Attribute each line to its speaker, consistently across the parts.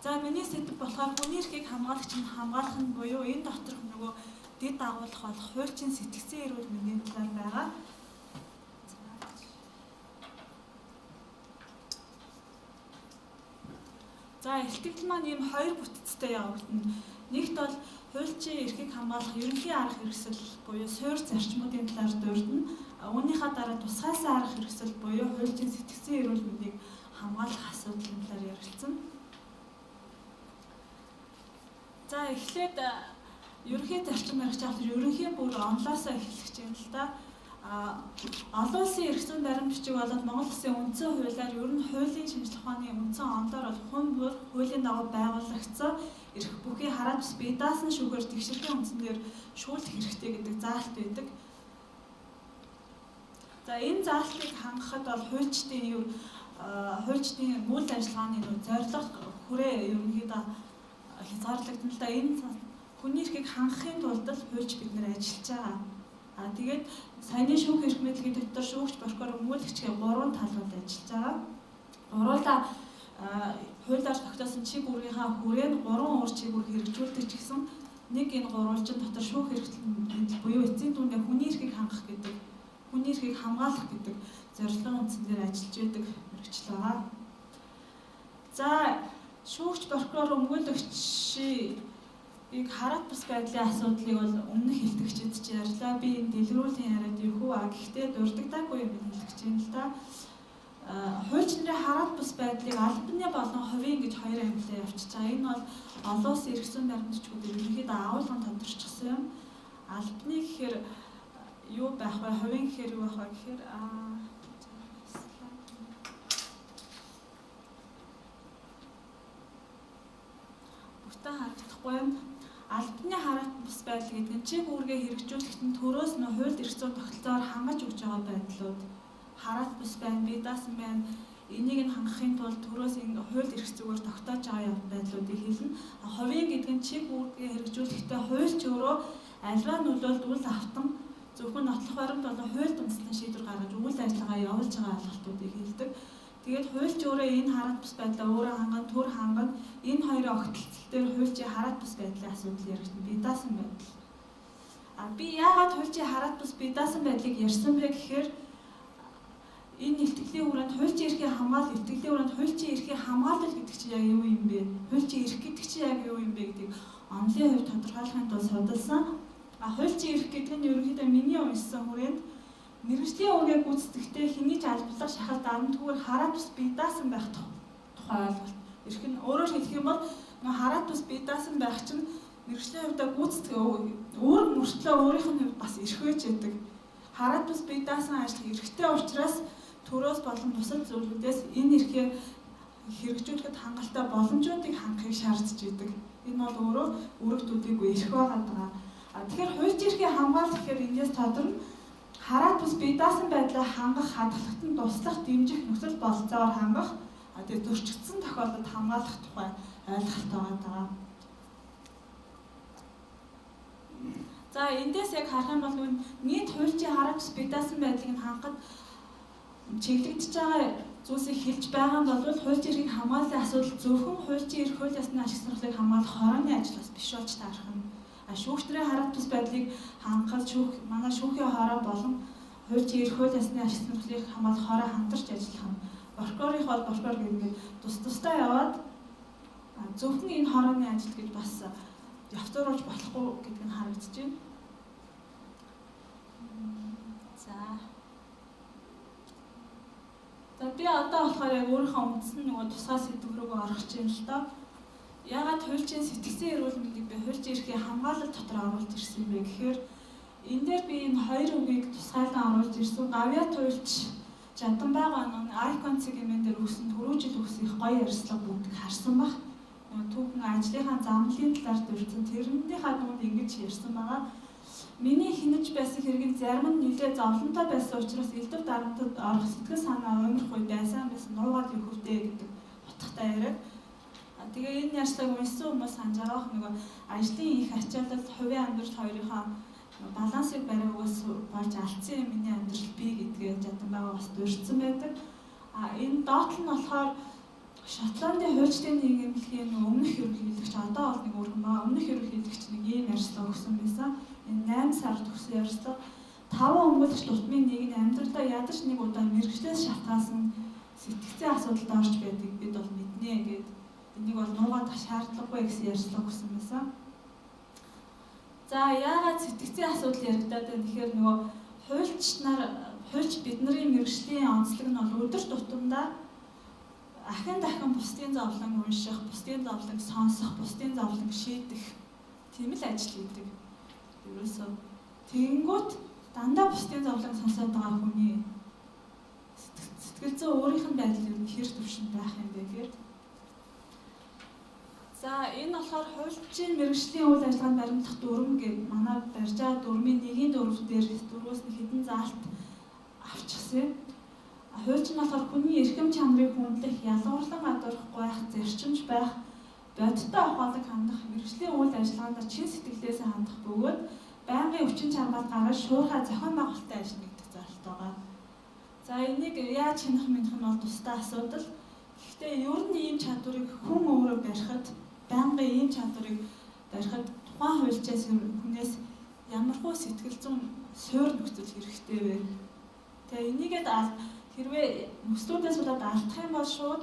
Speaker 1: За миний сэдэв болохоор хүний эрхийг хамгаалагч нь хамгаалах нь буюу энэ доторх нөгөө дэд дагуулах болох хуульчийн сэтгцэн эрүүл мэндийн талаар байгаа. За илтгэл маань ийм хоёр бүтцтэй явагдана. Нэгт бол хуульчийн эрхийг хамгаалах ерөнхий арга хэрэгсэл буюу суурь зарчмуудын талаар дурдна. Үүнийхээ дараа тусгайсан арга хэрэгсэл буюу хуульчийн сэтгцэн эрүүл мэндийг хамгаалах асуудлын талаар ярилцсан. За эхлээд ерөнхий зарчим баригч автор ерөнхий бүр онлоосоо эхлэх юм л да. Олон улсын эрх зүйн баримт бичиг болоод Монгол Улсын үндсэн хуулиар ер нь хуулийн шинжилгээ ухааны үндсэн онолоор бол хүн бүр хуулийн дагуу байгуулагдсан эрх бүхий хараад бус бие даасан шүүхээр тэгшэрхийн үндсээр шүүлэх хэрэгтэй гэдэг заалт байдаг. За энэ заалтыг хангахад бол хуульчдын үйл ажиллагааны зорилго хүрээ ерөнхийдөө хязгаарлагдана л да. Энэ хүний эрхийг хангахын тулд хуульч бид нэр ажиллаж байгаа. Тэгээд саяны шүүх эрх мэдлийн дотор шүүгч, прокурор, өмгөөлөгч гэх 3 талууд ажиллаж байгаа. Гуруула хуулиар тогтоосон чиг үүргийнхаа хүрээнд 3 уур чиг үүрэг хэрэгжүүлдэг ч гэсэн нэг энэ гурвалжин дотор шүүх эрх мэдэл буюу эцсийн дүндээ хүний эрхийг хангах гэдэг, хүний эрхийг хамгаалах гэдэг зорилгын үндсээр ажиллаж байдаг мэргэжил байгаа. За шүүгч, прокурор, өмгөөлөгчийг хараат бус байдлын асуудлыг бол өмнөх хэлтгэгчид ч ярьлаа. Би энэ дэлгэрүүлэн яриад юу аа гэхдээ дурддаггүй юм хэлтгэж юм л да. Хуульч нарын хараат бус байдлыг албаны болон хувийн гэж хоёр ангилаа явуулчихж байгаа. Энэ бол олон улсын эрх зүйн баримтчдад ерөнхийдөө агуулган тодорчсон юм. Албаны гэхээр юу байх вэ? Хувийн гэхээр юу байх вэ гэхээр бүтэн харагдахгүй юм. Албаны хараат бус байдал гэдэг нь чиг үүргээ хэрэгжүүлэхэд нь төрөөс нь хууль эрх зүйн тогтолцоогоор хангаж өгч байгаа байдлууд хараат бус байна, бие даасан байна. Энийг нь хангахын тулд төрөөс энэ хууль эрх зүйгээр тогтоож байгаа байдлуудыг хэлнэ. Хувийн гэдэг нь чиг үүргээ хэрэгжүүлэхдээ хуульч өөрөө альва нөлөөлөлд үл автан зөвхөн нотлох баримт болон хууль дүнслэн шийдвэр гаргаж үйл ажиллагаа явуулж байгаа алгалтуудыг хэлдэг. Тэгээд хуульч өөрөө энэ хараат бус байдлаа өөрөө ханган, төр ханган энэ хоёрын огтлцол дээр хуульчийн хараат бус байдлын асуудал яригдана. Бие даасан байдал. Би яагаад хуульчийн хараат бус бие даасан байдлыг ярьсан бэ гэхээр энэ илтгэлийн хүрээнд хуульчийн эрхийг хамгаалах, илтгэлийн хүрээнд хуульчийн эрхийг хамгаалах гэдэг чинь яг юу юм бэ? Хуульчийн эрх гэдэг чинь яг юу юм бэ гэдгийг онлын хувьд тодорхойлохын тулд судалсан. Хуульчийн эрх гэдэг нь ерөнхийдөө миний уншсан хүрээнд мэргэжлийн үүргээ гүйцэтгэхдээ хэний ч албалах шахалт амтгүйгээр хараат бус бие даасан байх тухай ойлголт. Эрх нь өөрөөр хэлэх юм бол хараат бус бие даасан байх чинь мэргэжлийн хувьдаа гүйцэтгэх үүрэг мөртлөө өөрийнх нь хувьд бас эрх байж байдаг. Хараат бус бие даасан ажил эрхтэй учраас төрөөс болон бусад зүйлүүдээс энэ эрхийг хэрэгжүүлэхэд хангалттай боломжуудыг хангахыг шаардж байдаг. Энэ бол өөрөө үүрэгтүүдийг эрх байгаа. Тэгэхээр хуульчийн эрхийг хамгаалах гэхээр эндээс тодорно хараат бус бие даасан байдлаа хангах, хадгалагт нь туслах, дэмжих нөхцөл бололцоогоор хангах, тэгээд зөрчигдсөн тохиолдолд хамгаалах тухай ойлголт байгаа. За эндээс яг харах юм бол нийт хуульчийн хараат бус бие даасан байдлыг нь хангахад чиглэгдэж байгаа зүйлсийг хэлж байгаа нь бол хуульчийн эрхийг хамгааллын асуудал зөвхөн хуульчийн эрх, хууль ёсны ашиг сонирхлыг хамгаалах хорооны ажил бас биш болж таарах нь. Шүүгчдийн хараат бус байдлыг хангахад манай шүүхийн хороо болон хуульчийн эрх, хууль ёсны ашиг сонирхлыг хамгаалах хороо хамтарч ажиллах нь. Прокурорын бол прокурор гэдэг тусдаа яваад зөвхөн энэ хорооны ажил гэж бас явцруулж болохгүй гэдэг нь харагдаж байна. За би одоо болохоор яг өөрийнхөө үндсэн нөгөө тусгай сэдв рүүгээ орох гэж юм л доо. Яагаад хуульчийн сэтгцэн эрүүл мэндийг би хуульчийн эрхийг хамгаалалт дотор оруулж ирсэн бэ гэхээр энэ дээр би энэ хоёр үгийг тусгайлан оруулж ирсэн. Гавьяат хуульч Жаданбайгаа нөө Icon цэгийн дээр өгсөн түрүү жил өгсөн их гоё ярьслага бүгдийг харсан баг. Түүхэн ажлынхаа замлын талаар дурдсан тэрнийхээ дунд ингэж ярьсан байгаа. Миний хинэж байсан хэргийг зарим нь нэлээд зовлонтой байсан учраас элдв дарамтад орох сэтгэл санаа оймрох үе байсан нуугаад юу хөвдөө гэдэг утгатай яриад. Тэгээ энэ ярьслаг уншсан хүмүүс санаж байгаа нөгөө ажлын их ачаалал, хувийн амьдрал хоёрынхаа балансыг бариугаас болж алдсан юм миний амьдрал би гэдгээ Жаданбайгаа бас дурдсан байдаг. Энэ доотлол нь болохоор Шотландын хуульчдын нийгэмлэгийн өмнөх ерөнхийлөгч одоо бол нэг өөрхөн ба өмнөх ерөнхийлөгч нэг ийм ярьслаа өгсөн байсан. Энэ 8 сард өгсөн ярьслаа 5 өмгөөлөгч дутмын нэг нь амьдралдаа ядаж нэг удаа мэрэгчлээс шалтгаалсан сэтгцийн асуудалд орж байдгийг бид бол мэднэ гэдэг. Энийг бол нуугаад шаардлагагүй гэсэн ярьслаа өгсөн байсан. За яагаад сэтгцийн асуудал яригадаад байна гэхээр нөгөө хуульч бидний мэрэгжлийн онцлог нь бол өдөр тутамдаа дахин бусдын зовлон унших, бусдын зовлон сонсох, бусдын зовлон шийдэх тийм л ажил хийдэг. Ерөөсөө тэгэнгүүт дандаа бусдын зовлон сонсоод байгаа хүний сэтгэл зүй өөрийнх нь байдал ер нь хэр төвшөнд байх юм бэ гэхээр за энэ болохоор хуульчийн мэрэгжлийн үйл ажиллагаанд баримтах дүрм гэдэг манай барьж байгаа дүрмийн 1-4 дээр дөрвөөс нь хэдэн заалт авчихсан. Хуульч нь болохоор хүний эрхэм чанарыг хүндлэх, ялгуурлан гадуурхгүй байх, зарчимж байх, бодиттой ухаалаг хандах, мэрэгжлийн үйл ажиллагаанд чин сэтгэлээсээ хандах бөгөөд байнгын өвчин чармаал гаргаж шуурхай зохион байгуулалттай ажиллана гэдэг заалт байгаа. За энийг яаж хянах мэдэх нь бол тусдаа асуудал. Гэхдээ ер нь ийм чадварыг хүн өөрөө барихад, байнгын ийм чадварыг барихад тухайн хуульчаас хүнээс ямархуу сэтгэл зүйн суур нөхцөл хэрэгтэй вэ? Тэгээ энийгээд хэрвээ нөхцлүүдээс болоод алдах юм бол шууд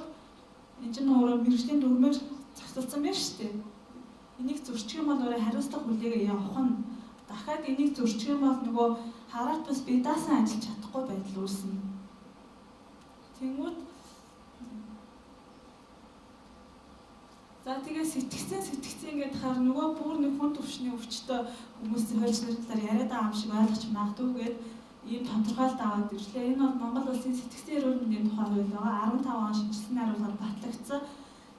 Speaker 1: энэ чинь өөрөө мэрэгжлийн дүрмээр зохицуулсан байна шүү дээ. Энийг зөрчих юм бол өөрөө хариуцлага хүлээгээ явах нь дахиад энийг зөрчих юм бол нөгөө хараат бас бие даасан ажиллаж чадахгүй байдал үүснэ. Тэнгүүд за тэгээ сэтгцэн гэдэг хаар нөгөө бүр нэг хүн төвшний өвчтөй хүмүүсийн хуульчны талаар яриад байгаа юм шиг ойлгож магадгүй гээд ийм тодорхойлт аваад ирлээ. Энэ бол Монгол Улсын сэтгцийн эрүүл мэндийн тухай хууль байгаа. 15 он шинжилсэн найруулгаар батлагдсан.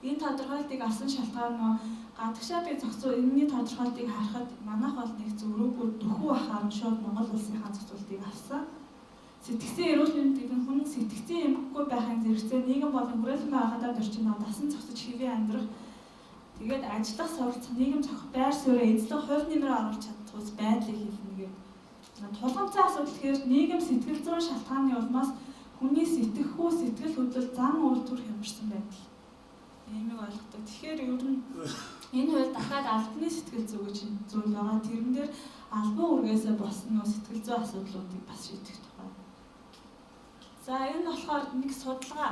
Speaker 1: Энэ тодорхойлтыг авсан шалтгаан нь гадагшаа би зохицуул энэний тодорхойлтыг харахад манайх бол нэг зөрүүгүй дөхүү ахаар нь шууд Монгол Улсынхаа зохицуултыг авсан. Сэтгцийн эрүүл мэнд гэдэг нь хүн сэтгцийн эмгэггүй байхын зэрэгцээ нийгэм болон хүрээлэн байгаатай орчинд дасан зохицож хэвээ амьдрах тэгээд ажиллах суралцах нийгэм зохих байр суурь эзлэх хувь нэмрээ оруулах чадварс байдлыг хэлнэ гэдэг. Тулгымцсан асуудал гэхээр нийгэм сэтгэл зүйн шалтгааны улмаас хүний сэтгэхүй сэтгэл хөдлөл зан үйлдвэр хямрсан байдал. Иймийг ойлгодог. Тэгэхээр ер нь энэ хууль дахиад албаны сэтгэл зүй гэж зүйл байгаа. Тэрэн дээр албан үргээсээ болсон нөө сэтгэл зүй асуудлуудыг бас шийдэх тухай. За энэ болохоор нэг судалгаа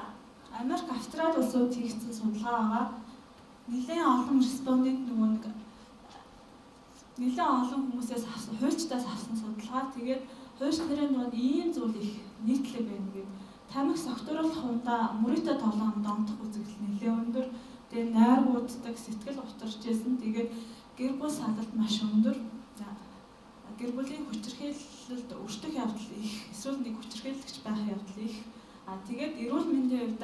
Speaker 1: Америк, Австрали улсууд хийгдсэн судалгаа байгаа. Нэлээд олон респондент нөгөө нэг нэлээд олон хүмүүсээс авсан, хуульчдаас авсан судалгаа. Тэгээд хуульч нарын дунд ийм зүйл их нийтлэг байна гэдэг. Тамхи согтууруулах хундаа мөрөдө тоглоом донтох үзэгдэл нэлээд өндөр. Тэгээд нойргууддаг, сэтгэл утарч байсан. Тэгээд гэр бүл салалт маш өндөр. Гэр бүлийн хүчирхийлэлд өртөх явдал их, эсвэл нэг хүчирхийлэгч байх явдал их. Тэгээд эрүүл мэндийн хувьд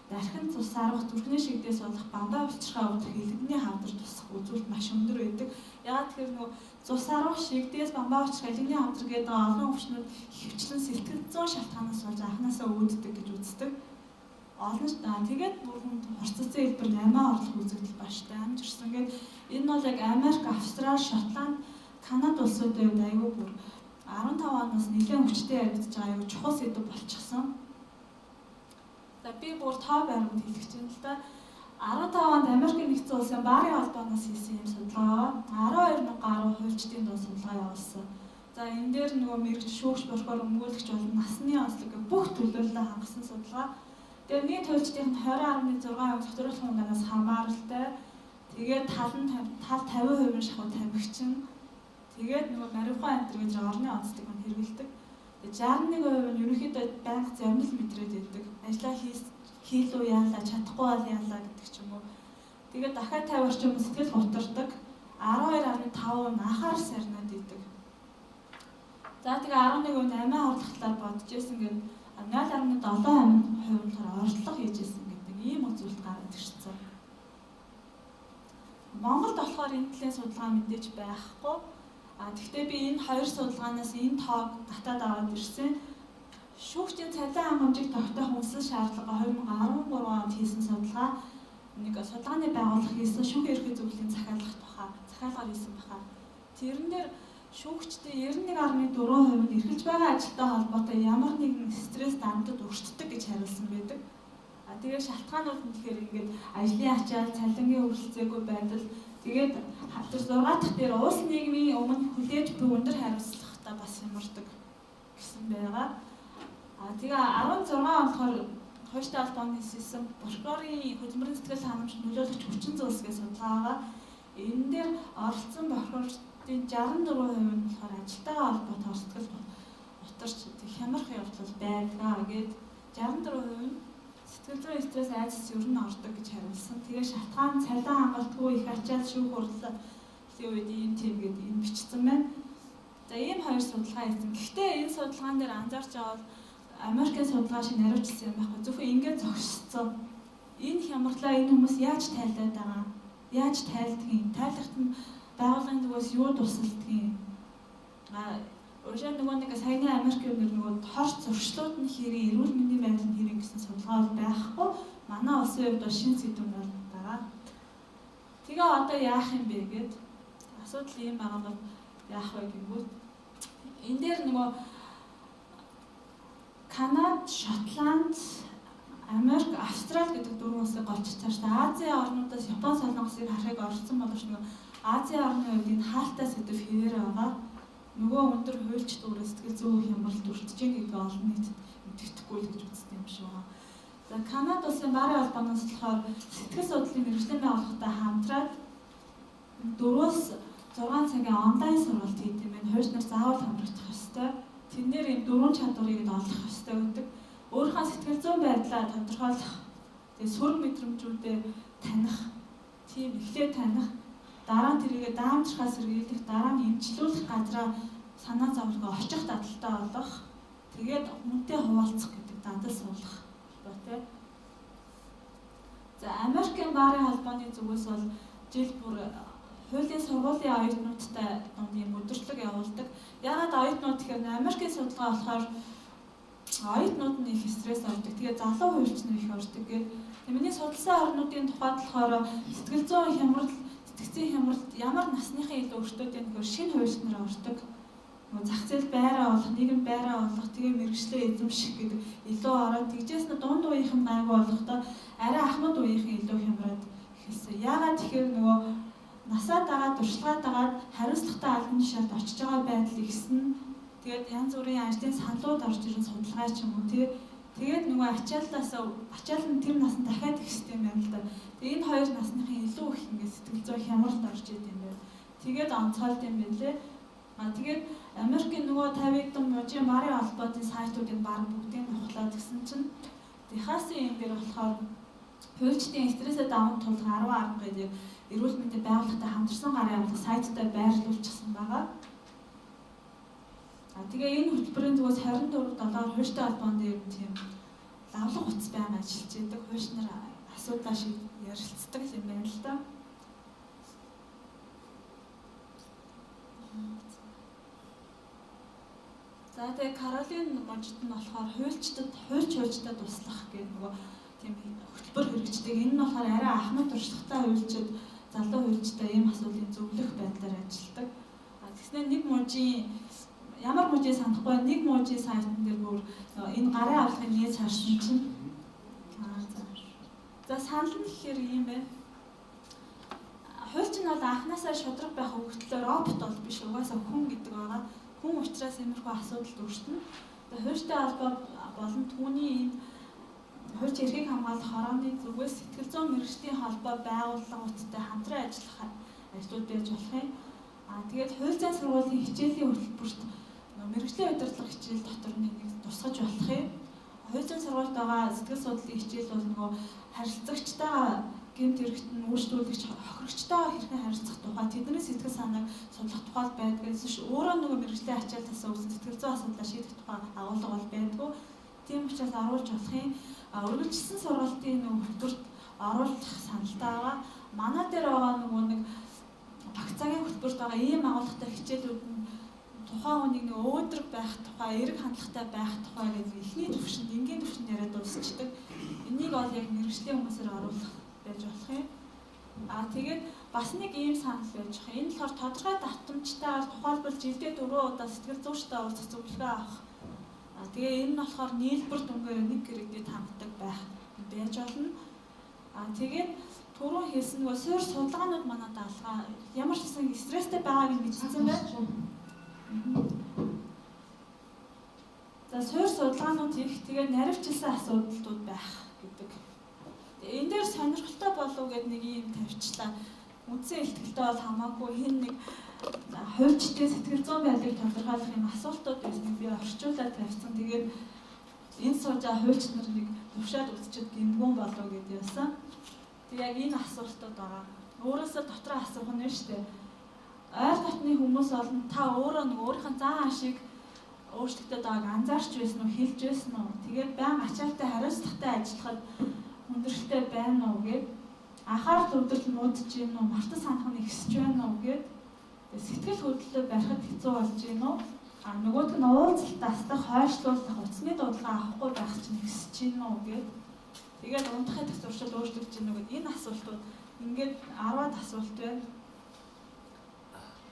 Speaker 1: дархин цус арга зүрхний шигдээс болох бамбаа булчирхай өвдөх хэлбэрний хавдар тусах үзүүлэлт маш өндөр байдаг. Яагаад тэгэхээр нөгөө цус арга шигдээс бамбаа булчирхай хэлбэрний хавдар гэдэг олон өвчнүүд хөвчлэн сэтгэл зүйн шалтгаанаас болж анханасаа үүддэг гэж үздэг. Тэгээд бүр хүн хорцсон хэлбэр амиа орлох үзэгдэл баштай амжирсан. Ингээд энэ бол яг Америк, Австрали, Шотланд, Канада улсуудын хувьд аюул бүр 15 оноос нэлээд хүчтэй яригдж байгаа аюул чухал сэдв болчихсон. За би бүр тоо баримт хэлэх чинь л да 15 онд Америкийн нэгдсэн улсын Барын холбооноос хийсэн юм судалгаа 12,000 гаруй хуульчдын дунд судалгаа явуулсан. За энэ дээр нөгөө мэрэгч шүүгч болохоор өмгөөлөгч болон насны онцлог бүх төлөөлөлөө хангасан судалгаа. Тэгээд нийт хуульчдын 20.6% согтууруулах хундаас хамааралтай. Тэгээд тал 50% шахуу тамхичин. Тэгээд нөгөө марихуан антер гэж орны онцлог нь хэрэгэлдэг. Тэгээд 61% нь ерөнхийдөө байнга зомил мэдрээд байдаг. Ажлаа хийлүү яалаа, чадахгүй бол яалаа гэдэг ч юм уу. Тэгээд дахиад 50 орчим сэтгэл гутардаг. 12.5% нь анхаар сарнаад идэг. За тэгээ 11% амиа орлохлоор бодож исэн гэдэг 0.7% болохоор ордлого хийж исэн гэдэг ийм үзүүлэлт гараад ирсэн. Монголд болохоор энэ төрлийн судалгаа мэдээж байхгүй. Гэхдээ би энэ хоёр судалгаанаас энэ тоог татаад аваад ирсэн. Шүүгчийн цалин хангамжийг тогтоох үндэслэл шаардлага 2013 онд хийсэн судалгаа. Нэг судалгааны байгууллага хийсэн шүүх эрхээ зөвлөлийн захиалгаар хийсэн баха. Тэрэн дээр шүүгчдийн 91.4% нь эрхэлж байгаа ажилтай холбоотой ямар нэгэн стресс дарамтад өртдөг гэж хариулсан байдаг. Тэгээ шалтгаанууд нь тэгэхээр ингээд ажлын ачаал, цалингийн хүрэлцээгүй байдал, тэгээд тэр 6 дахь дээр улс нийгмийн өмнө хүлээж буй өндөр хариуцлагатай бас хямардаг гэсэн байгаа. Тэгээ 16 он болохоор Хуульчтай холбооны хийсэн прокурорын хөдөлмөрийн сэтгэл ханамж нөлөөлөгч хүчин зүйлсгээ судалгаа байгаа. Энэ дээр оролцсон прокурорын 64% нь болохоор ажилтайгаа холбоотой сэтгэл утарч хямрах явдал байдаг гэд 64% нь сэтгэл зүйн стресс айдас ер нь ордог гэж хариулсан. Тэгээ шалтгаан цалин хангалтгүй их ачаал шүүх хурлын үед ийм тийм гээд энэ бичсэн байна. За ийм хоёр судалгаа хийсэн. Гэхдээ энэ судалгаан дээр анзаарч байгаа бол Америкийн судалгаа шиг нариучлсан юм байхгүй. Зөвхөн ингээд зогссон. Энэ хямрлаа энэ хүмүүс яаж тайлаад байгаа? Яаж тайлдгийг? Тайлахт нь байгууллагын зүгээс юу тусалдгийг? Өөрөөр нөгөө нэг саяны Америкийн нөгөө хорт зуршлууд нь хэрэг, эрүүл мэндийн байдал нь хэрэг гэсэн судалгаа байхгүй. Манай улсын хувьд бол шинэ сэдвүүн бол байгаа. Тэгээ одоо яах юм бэ гэд асуудал ийм байгаа бол яах вэ гэвэл энэ дээр нөгөө Канада, Шотланд, Америк, Австрали гэдэг дөрвөн улсыг голч цааш Азийн орнуудаас Япон, Солонгосыг харахыг оролцсон боловч нөгөө Азийн орны үед энэ хаалттай сэдв хэвээр байгаа. Нөгөө өндөр хуульч дүүрээ сэтгэл зүйн хямралд өртөж байгаа олон нийт мэддэхгүй л гэж үздэг юм шиг байна. За Канада улсын Барын холбооноос болохоор сэтгэл судлалын мэргэжлийн байгууллагатай хамтраад 4-өөс 6 цагийн онлайн сургалт хийх юм байна. Хуульч нар заавал хамрагдах ёстой. Тэднэр ийм 4 чадварыг олох ёстой гэдэг. Өөрийнхөө сэтгэл зүйн байдлаа тодорхойлох, тэгээ сүрэг мэдрэмжүүдээ таних, тийм эхлээ таних, дараа нь тэрийгэ даамжрахаас сэргийлэх, дараа нь эмчлүүлэх газраа санаа зовлогоо очих дадалтай болох, тэгээд хүнтэй хуваалцах гэдэг дадал суулгах хэрэгтэй. За Америкийн Барын холбооны зүгээс бол жил бүр хуулийн сургуулийн оюутнуудтай юм өдөртлөг явуулдаг. Яагаад оюутнууд гэхээр Америкийн судалгаа болохоор оюутнууд нь их стресс ордог. Тэгээ залуу хуульч нар их ордог гэх. Миний судалсан орнуудын тухайд болохоор сэтгэл зүйн хямрал, сэтгцийн хямралд ямар насныхын илүү өртөөд юм гэхээр шинэ хуульч нар ордог. Нөгөө зах зээл байраа олох, нийгэм байраа олох, тэгээ мэргэжлээ эзэмших гэдэг илүү ороод тэгжээс нь дунд үеийнхэн гайгүй болохдоо арай ахмад үеийнхэн илүү хямраад эхэлсэн. Яагаад тэгэхээр нөгөө насаа дагаад, туршлагаа дагаад хариуцлагатай албан тушаалд очиж байгаа байдал ихсэн. Тэгээд янз бүрийн ажлын саналууд орж ирэн судалгаа ч юм уу. Тэгээд нөгөө ачаал нь тэр насанд дахиад их систем байна л да. Тэгээд энэ хоёр насныхын илүү их ингээд сэтгэл зүйн хямралд орж идэв юм байна. Тэгээд онцгойлд юм байлээ. Тэгээд Америкийн нөгөө 50 хэдэн мужийн Барын холбооны сайтуудыг баг бүгдийг нухлаад гэсэн чинь Техасын юм дээр болохоор хуульчдын стрессээ даван тулах 10 арга гэдэг эрүүл мэндийн байгууллагатай хамтарсан гарын авлага сайттай байрлуулчихсан байгаа. Тэгээ энэ хөтөлбөрийн зүгээс 24/7 хуульчтай холбоон дээр тийм лавлах утас байгаа ажиллаж байдаг. Хуульч нар асуудлаа шиг ярилцдаг юм байна л да. За тэгээ Каролин мужид нь болохоор хуульчтай туслах гэх нөгөө тийм хөтөлбөр хэрэгждэг. Энэ нь болохоор арай ахмад туршлагатай хуульчид, залуу хуульчтай ийм асуудлыг зөвлөх байдлаар ажилладаг. Тэгснээр нэг мужийн ямар мужийг санахгүй нэг мужийн сайтн дээр бүр энэ гарын авлагын нээж харсан чинь за санал нь гэхээр юм байна. Хуульч нь бол анханасаа шудраг байх хөвгтлөө робот бол биш, угаасаа хүн гэдэг байгаа. Хүн учраас иймэрхүү асуудалд өртөнө. Тэгээ хуульчтай холбоо болон түүний энэ хуульч эрхийг хамгаалах хорооны зүгээс сэтгэл зүйн мэргэжлийн холбоо байгууллагуудтай хамтран ажиллах ажлууд байж болох юм. Тэгээд хууль зүйн сургуулийн хичээлийн хөтөлбөрт мэргэжлийн удирдлага хичээл дотор нэг тусгаж болох юм. Хууль зүйн сургуульд байгаа сэтгэл судлалын хичээл бол нөгөө харилцагчтайгаа гэмт хэрэгтэн үйлчлүүлэгч хохирогчтойгоо хэрхэн харилцах тухай тэдний сэтгэл санааг судлах тухай байдаг. Эсвэл өөрөө нөгөө мэргэжлийн ачаалтаас үүсэн сэтгэл зүйн асуудлаа шийдэх тухай агуулга бол байдгүй. Тийм учраас оруулж болох юм. Үргэлжлсэн сургалтын нөгөө хөтөлбөрт оруулах саналтай байгаа. Манай дээр байгаа нөгөө нэг багц цагийн хөтөлбөрт байгаа ийм агуулгатай хичээлүүд нь тухайн хүнийг нэг өөдрөг байх тухай, эрэг хандлагатай байх тухай гэдэг ихний төвшөнд, энгийн төвшөнд яриад дуусчдаг. Энийг бол яг мэргэжлийн хүмүүсээр оруулах байж болох юм. Тэгээд бас нэг ийм санал байж байгаа. Энэ болохоор тодорхой давтамжтайгаар тухайлбал жилдээ 4 удаа сэтгэл зүйчтэй уулзах зөвлөгөө авах. Тэгээ энэ нь болохоор нийлбэр дүнгээр нэг гэрэгдээд ханддаг байх байж болно. Тэгээд түрүүн хэлсэн нөгөө суурь судалгаанууд манайд алгаа ямар ч гэсэн стресстэй байгааг нь мэдсэн байна. За суурь судалгаанууд их тэгээд наривчлсан асуудлууд байх гэдэг. Энэ дээр сонирхолтой болов гэдэг нэг юм тавьчлаа. Үндсэн ихтгэлтэй бол хамаагүй хин нэг хуульчдын сэтгэл зүйн байдлыг тодорхойлох юм асуултууд байсныг би орчуулаад тавьсан. Тэгээд энэ суужаа хуульчд нар нэг төвшөөд үзчихэд гингүүн болов гэдээ яасан. Тэг яг энэ асуултууд байгаа. Өөрөөсөө дотроо асуух нь шүү дээ. Ойр дотны хүмүүс олон та өөрөө нэг өөрийнхөө зан ашиг өөрчлөгдөд байгааг анзаарч байсан уу, хэлж байсан уу? Тэгээд баян ачаалтай хариуцлагатай ажиллахад хүндрэлтэй байна уу гэд анхаарал төвлөрөл муудж гин үү, мартан санах нь ихсэж байна уу гэд сэтгэл хөдлөлөө барихад хэцүү болж гин үү? Нөгөөд нь уулзалт тастах, хойшлуулах, утасны дуудлага авахгүй байх чинь ихсэж гин үү гэд тэгээд унтахад их зуршил өөрчлөгдөж гин үү гэд энэ асуултууд ингээд 10-аад асуулт байна.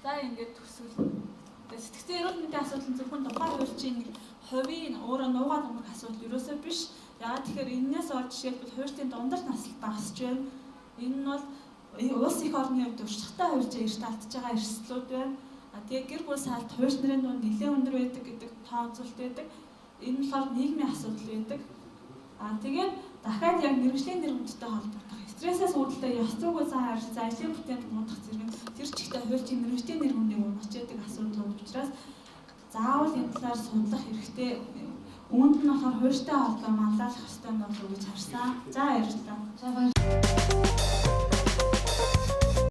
Speaker 1: За ингээд төсвөл сэтгцэн эрүүл мэндийн асуудал зөвхөн тухайн хуульчийн нэг хувийн өөрөө нуугаад өнгөрөх асуудал ерөөсөө биш. Яагаад тэгэхээр энээс олж жишээлбэл хуульчдын дундаж наслт багасч байна. Энэ нь бол улс их орны хувьд урьдчилан хуульчаа эрт алдж байгаа эрсдлүүд байна. Тэгээ гэр бүл сaalт хуульч нарын дунд нэлээд өндөр байдаг гэдэг тооцоолт байдаг. Энэ нь болохоор нийгмийн асуудал байдаг. Тэгээд дахиад яг мэргэжлийн нэрмжтэй холбоотой стрессээс үүдэлтэй ёс зүйн зан харилцаа, ажлын бүтээнд муудах зэрэг тэр чигтээ хуульчийн мэргэжлийн нэрмжийг унгаж яадаг асуудал болж учраас заавал энэ талаар судлах хэрэгтэй. Үүнд нь болохоор хуульчтай холбоо манлайлах ёстой юм болов уу гэж харсан. За баярлалаа.